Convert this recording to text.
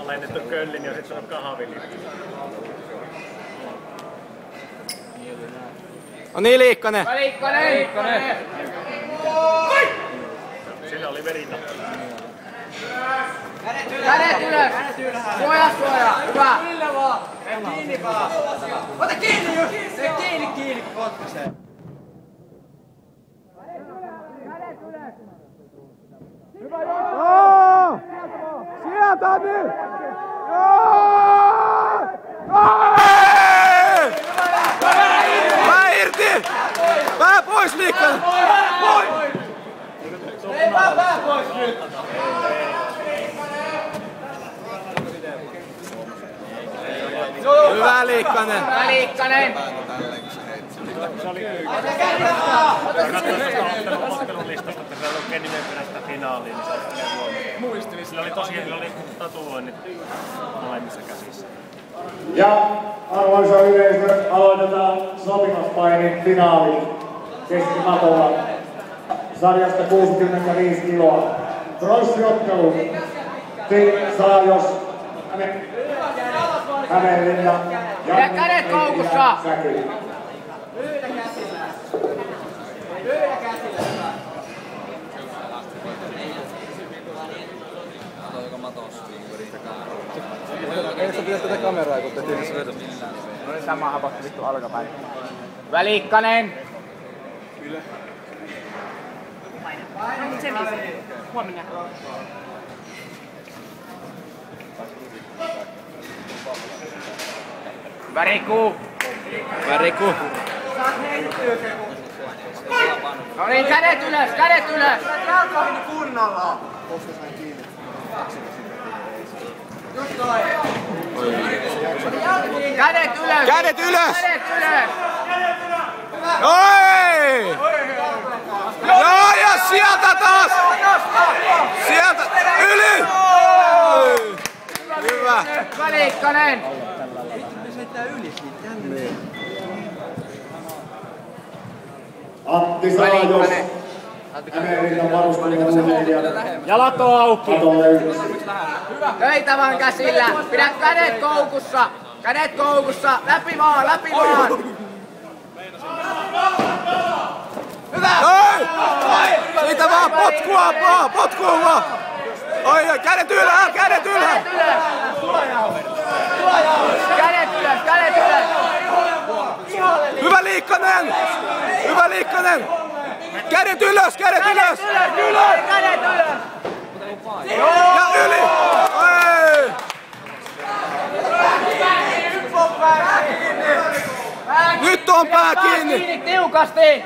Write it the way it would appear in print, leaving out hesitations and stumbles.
laitettu köllin ja sitten on kahvili. No niin, Liikkanen! Liikkanen! Sillä oli verina. Kädet ylös! Suoja! Hyvä! Kyllä vaan! Kiinni vaan! Ota kiinni just! Kiinni kun potkaisee! Kädet ylös! Hyvä Joo! Sieltä nyt! Joo! Pää irti! Pää pois, Liikkanen! Ei pää pois nyt! Hyvä, Liikkanen! Se oli ottelun listasta, että se oli oikein nimenperäistä finaaliin. Muisteli, sillä oli tosiaan tatuoinnit molemmissa käsissä. Ja arvoisa yleisö, aloitetaan sopimuspainin finaali keskimatolla sarjasta 65 kiloa. Crossfit-ottelu Saajos, Hämeenlinna, Pidä kädet koukussa! Säky. Eikö sä pidä tätä kameraa, kun tehtiin tässä vedossa? No niin, sama hapatti vittu alkapäin. Liikkanen! Kyllä. Huomenna. Riku! No niin, kädet ylös! Jalkoihin kunnolla! Kädet ylös! Oi! Joo, ja sieltä taas! Sieltä! Yli! Hyvä! Liikkanen! Antti Saajos, Hämeenlinnan varuskunnan Jalat on auki! Katolle yhdessä. Töitä vaan käsillä! Pidä kädet koukussa! Läpi vaan! Oi! Siitä vaan potkua vaan! Oi, kädet ylhäällä! Kädet ylös! Hyvä Liikkanen! Kädet ylös! Kädet ylös! Ja yli! Oi! Nyt on pää kiinni! Tiukasti!